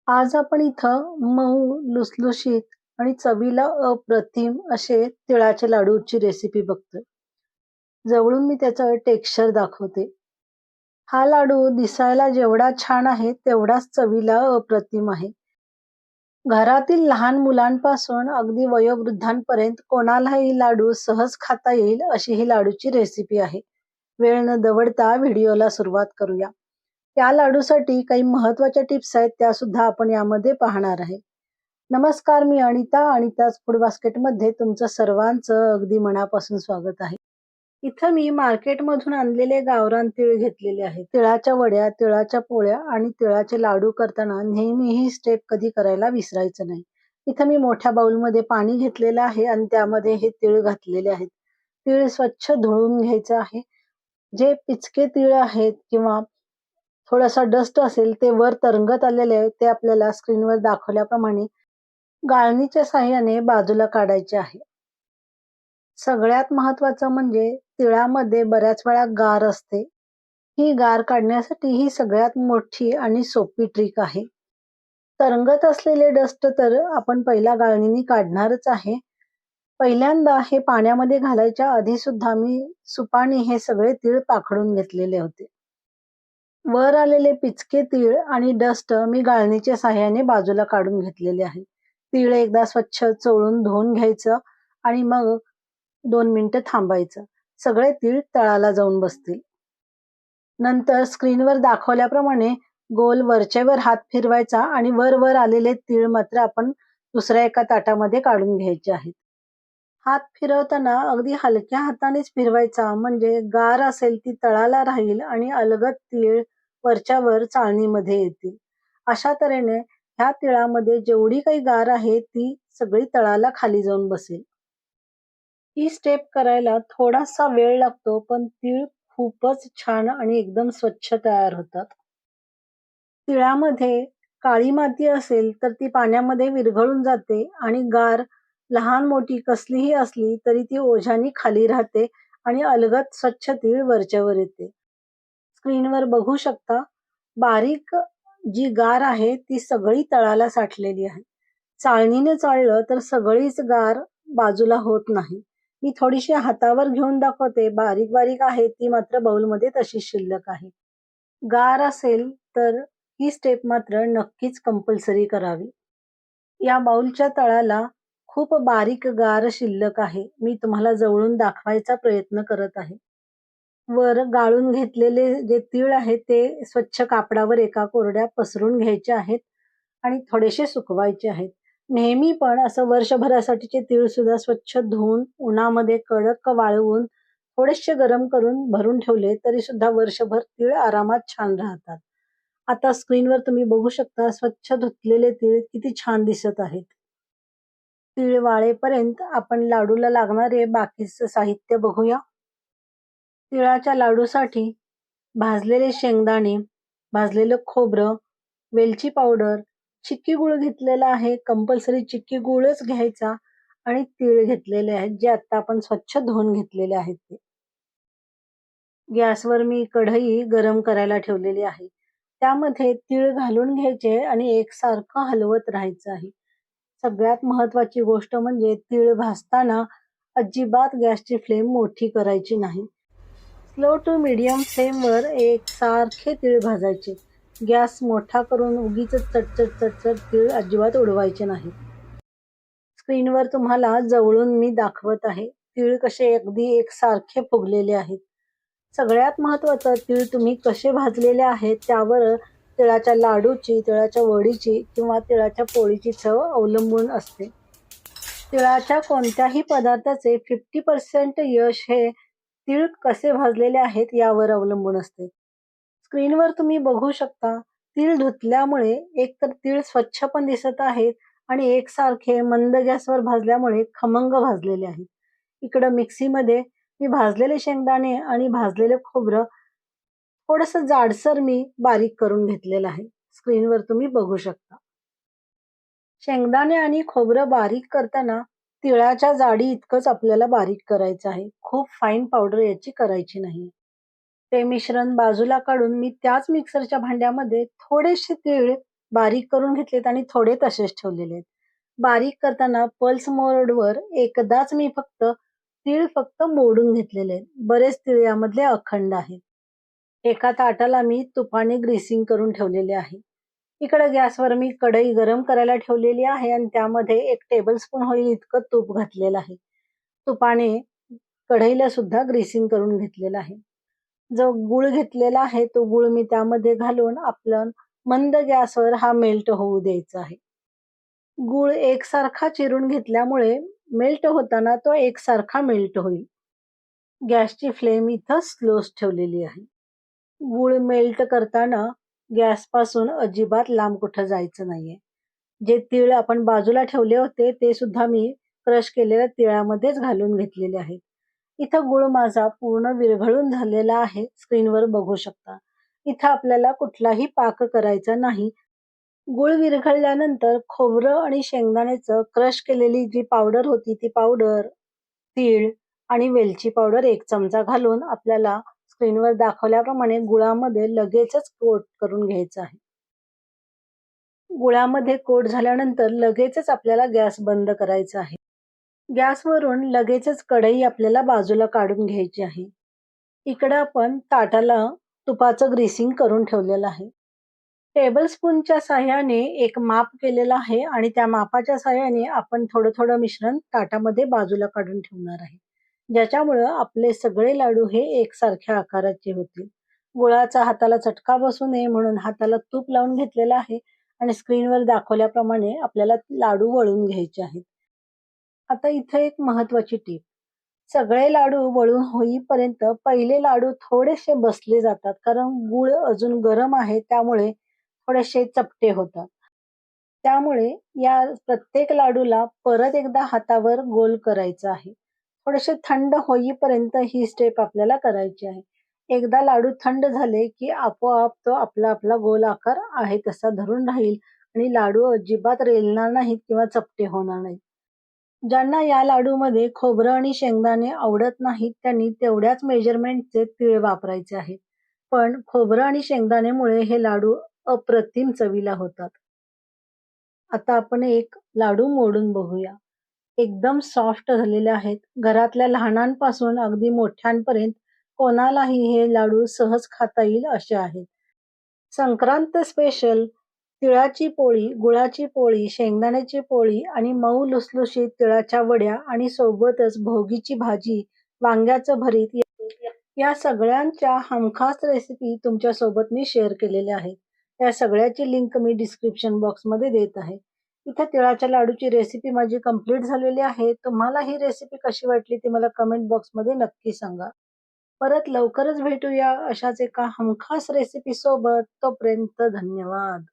आज आपण इथं मऊ, लुसलुशीत आणि चवीला अप्रतिम असे तिळाच्या लाडूची रेसिपी बघतोय. जवळून मी त्याचं टेक्स्चर दाखवते. हा लाडू दिसायला जेवढा छान आहे, तेवढाच चवीला अप्रतिम आहे. घरातील लहान मुलांपासून अगदी वयोवृद्धांपर्यंत कोणालाही लाडू सहज खाता येईल अशी ही लाडूची रेसिपी आहे. वेळ न दवडता व्हिडिओला सुरुवात करूया. त्या लाडूसाठी काही महत्त्वाच्या टिप्स आहेत, त्या सुद्धा आपण यामध्ये पाहणार आहे. नमस्कार, मी अनिता. अनिताज फूड बास्केटमध्ये तुमचं सर्वांचं अगदी मनापासून स्वागत आहे. इथं मी मार्केटमधून आणलेले गावरान तीळ घेतलेले आहेत. तिळाच्या वड्या, तिळाच्या पोळ्या आणि तिळाचे लाडू करताना नेहमी ही स्टेप कधी करायला विसरायचं नाही. इथं मी मोठ्या बाउलमध्ये पाणी घेतलेलं आहे आणि त्यामध्ये हे तीळ घातलेले आहेत. तीळ स्वच्छ धुवून घ्यायचं आहे. जे पिचके तीळ आहेत किंवा थोडासा डस्ट असेल ते वर तरंगत आलेले आहे, ते आपल्याला स्क्रीनवर दाखवल्याप्रमाणे गाळणीच्या साहाय्याने बाजूला काढायचे आहे. सगळ्यात महत्वाचं म्हणजे तिळामध्ये बऱ्याच वेळा गार असते. ही गार काढण्यासाठी ही सगळ्यात मोठी आणि सोपी ट्रिक आहे. तरंगत असलेले डस्ट तर आपण पहिला गाळणीने काढणारच आहे. पहिल्यांदा हे पाण्यामध्ये घालायच्या आधी सुद्धा मी सुपाने हे सगळे तीळ पाखडून घेतलेले होते. वर आलेले पिचके तीळ आणि डस्ट मी गाळणीच्या साहाय्याने बाजूला काढून घेतलेले आहे. तीळ एकदा स्वच्छ चोळून धुवून घ्यायचं आणि मग 2 मिनिटं थांबायचं. सगळे तीळ तळाला जाऊन बसतील. नंतर स्क्रीनवर दाखवल्याप्रमाणे गोल वरचेवर हात फिरवायचा आणि वर आलेले तीळ मात्र आपण दुसऱ्या एका ताटामध्ये काढून घ्यायचे आहेत. हात फिरवताना अगदी हलक्या हातानेच फिरवायचा, म्हणजे गार असेल ती तळाला राहील आणि अलगद तीळ वरच्या वर चाळणीमध्ये येतील. अशा तऱ्हेने ह्या तिळामध्ये जेवढी काही गार आहे ती सगळी तळाला खाली जाऊन बसेल. ही स्टेप करायला थोडासा वेळ लागतो, पण तीळ खूपच छान आणि एकदम स्वच्छ तयार होतात. तिळामध्ये काळी माती असेल तर ती पाण्यामध्ये विरघळून जाते आणि गार लहान मोठी कसलीही असली तरी ती ओझ्याने खाली राहते आणि अलगद स्वच्छ तीळ वरच्यावर येते. स्क्रीनवर बघू शकता, बारीक जी गार आहे ती सगळी तळाला साठलेली आहे. चाळणीने चाळलं तर सगळीच गार बाजूला होत नाही. मी थोडीशी हातावर घेऊन दाखवते. बारीक बारीक आहे ती मात्र बाउलमध्ये तशीच शिल्लक आहे. गार असेल तर ही स्टेप मात्र नक्कीच कंपल्सरी करावी. या बाउलच्या तळाला खूप बारीक गार शिल्लक आहे. मी तुम्हाला जवळून दाखवायचा प्रयत्न करत आहे. वर गाळून घेतलेले जे तीळ आहेत ते स्वच्छ कापडावर एका कोरड्या पसरून घ्यायचे आहेत आणि थोडेसे सुकवायचे आहेत. नेहमी पण असं वर्षभरासाठीचे तीळ सुद्धा स्वच्छ धुवून उन्हामध्ये कडक वाळवून थोडेसे गरम करून भरून ठेवले तरी सुद्धा वर्षभर तीळ आरामात छान राहतात. आता स्क्रीनवर तुम्ही बघू शकता, स्वच्छ धुतलेले तीळ किती छान दिसत आहेत. तीळ वाळेपर्यंत आपण लाडूला लागणारे बाकीचं साहित्य बघूया. तिळाच्या लाडूसाठी भाजलेले शेंगदाणे, भाजलेलं खोबरं, वेलची पावडर, चिक्की गूळ घेतलेला आहे. कंपल्सरी चिक्की गूळच घ्यायचा आणि तीळ घेतलेले आहेत, जे आता आपण स्वच्छ धुवून घेतलेले आहेत ते. गॅसवर मी कढई गरम करायला ठेवलेली आहे. त्यामध्ये तीळ घालून घ्यायचे आणि एकसारखं हलवत राहायचं आहे. सगळ्यात महत्वाची गोष्ट म्हणजे तीळ भाजताना अजिबात गॅसची फ्लेम मोठी करायची नाही. स्लो टू मीडियम फ्लेमवर एकसारखे तीळ भाजायचे. गॅस मोठा करून उगीचच चटचट चटचट तीळ अजिबात उडवायचे नाही. स्क्रीनवर तुम्हाला जवळून मी दाखवत आहे. तीळ कसे अगदी एकसारखे फुगलेले आहेत. सगळ्यात महत्वाचं, तीळ तुम्ही कसे भाजलेले आहेत त्यावर तिळाच्या लाडूची, तिळाच्या वडीची किंवा तिळाच्या पोळीची चव अवलंबून असते. तिळाच्या कोणत्याही पदार्थाचे 50% यश हे तीळ कसे भाजलेले आहेत यावर अवलंबून असते. स्क्रीनवर तुम्ही बघू शकता, तीळ धुतल्यामुळे एकतर तीळ स्वच्छ पण दिसत आहेत आणि एकसारखे मंद गॅसवर भाजल्यामुळे खमंग भाजलेले आहेत. इकडं मिक्सीमध्ये मी भाजलेले शेंगदाणे आणि भाजलेलं खोबरं थोडंसं जाडसर मी बारीक करून घेतलेलं आहे. स्क्रीनवर तुम्ही बघू शकता. शेंगदाणे आणि खोबरं बारीक करताना तिळाच्या जाडी इतकंच आपल्याला बारीक करायचं आहे. खूप फाईन पावडर याची करायची नाही. ते मिश्रण बाजूला काढून मी त्याच मिक्सरच्या भांड्यामध्ये थोडेसे तीळ बारीक करून घेतलेत आणि थोडे तसेच ठेवलेले आहेत. बारीक करताना पल्स मोडवर एकदाच मी फक्त मोडून घेतलेले आहेत. बरेच तीळ यामधले अखंड आहेत. एका ताटाला मी तुपाने ग्रीसिंग करून ठेवलेले आहे. इकडे गॅसवर मी कढई गरम करायला ठेवलेली आहे आणि त्यामध्ये 1 टेबलस्पून होईल इतकं तूप घातलेलं आहे. तुपाने कढईला सुद्धा ग्रीसिंग करून घेतलेलं आहे. जो गूळ घेतलेला आहे, तो गूळ मी त्यामध्ये घालून आपलं मंद गॅसवर हा मेल्ट होऊ द्यायचा आहे. गूळ एकसारखा चिरून घेतल्यामुळे मेल्ट होताना तो एकसारखा मेल्ट होईल. गॅसची फ्लेम इथं स्लोच ठेवलेली आहे. गूळ मेल्ट करताना गॅसपासून अजिबात लांब कुठं जायचं नाहीये. जे तीळ आपण बाजूला ठेवले होते, ते सुद्धा मी क्रश केलेल्या तिळामध्येच घालून घेतलेले आहेत. इथं गूळ माझा पूर्ण विरघळून झालेला आहे. स्क्रीनवर बघू शकता. इथं आपल्याला कुठलाही पाक करायचा नाही. गूळ विरघळल्यानंतर खोबरं आणि शेंगदाण्याचं क्रश केलेली जी पावडर होती, ती पावडर, तीळ आणि वेलची पावडर 1 चमचा घालून आपल्याला स्क्रीनवर दाखवल्याप्रमाणे गुळामध्ये लगेचच कोट करून घ्यायचं आहे. गुळामध्ये कोट झाल्यानंतर लगेचच आपल्याला गॅस बंद करायचा आहे. गॅसवरून लगेचच कढई आपल्याला बाजूला काढून घ्यायची आहे. इकडं आपण ताटाला तुपाचं ग्रीसिंग करून ठेवलेलं आहे. टेबलस्पूनच्या साहाय्याने एक माप केलेलं आहे आणि त्या मापाच्या साहाय्याने आपण थोडं-थोडं मिश्रण ताटामध्ये बाजूला काढून ठेवणार आहे. ज्याच्यामुळं आपले सगळे लाडू हे एकसारख्या आकाराचे होतील. गुळाचा हाताला चटका बसू नये म्हणून हाताला तूप लावून घेतलेलं आहे आणि स्क्रीनवर दाखवल्याप्रमाणे आपल्याला लाडू वळून घ्यायचे आहेत. आता इथे एक महत्वाची टीप. सगळे लाडू वळून होईपर्यंत पहिले लाडू थोडेसे बसले जातात कारण गूळ अजून गरम आहे त्यामुळे थोडेसे चपटे होतात. त्यामुळे या प्रत्येक लाडूला परत एकदा हातावर गोल करायचं आहे. थोडेसे थंड होईपर्यंत ही स्टेप आपल्याला करायची आहे. एकदा लाडू थंड झाले, की आपोआप तो आपला गोल आकार आहे तसा धरून राहील आणि लाडू अजिबात रेलणार नाहीत किंवा चपटे होणार नाहीत. ज्यांना या लाडूमध्ये खोबरं आणि शेंगदाणे आवडत नाहीत, त्यांनी तेवढ्याच मेजरमेंटचे तीळ वापरायचे आहेत. पण खोबरं आणि शेंगदाण्यामुळे हे लाडू अप्रतिम चवीला होतात. आता आपण एक लाडू मोडून बघूया. एकदम सॉफ्ट झालेले आहेत. घरातल्या लहानांपासून अगदी मोठ्यांपर्यंत कोणालाही हे लाडू सहज खाता येईल असे आहेत. संक्रांत स्पेशल तिळाची पोळी, गुळाची पोळी, शेंगदाण्याची पोळी आणि मऊ लुसलुशीत तिळाच्या वड्या आणि सोबतच भोगीची भाजी, वांग्याचं भरीत या सगळ्यांच्या हमखास रेसिपी तुमच्यासोबत मी शेअर केलेल्या आहेत. या सगळ्याची लिंक मी डिस्क्रिप्शन बॉक्समध्ये देत आहे. इथे तिळाच्या लाडूची रेसिपी माझी कंप्लीट झालेली आहे. तुम्हाला ही रेसिपी कशी वाटली ती मला कमेंट बॉक्समध्ये नक्की सांगा. परत लवकरच भेटूया अशाच एका हमखास रेसिपी सोबत. तोपर्यंत धन्यवाद.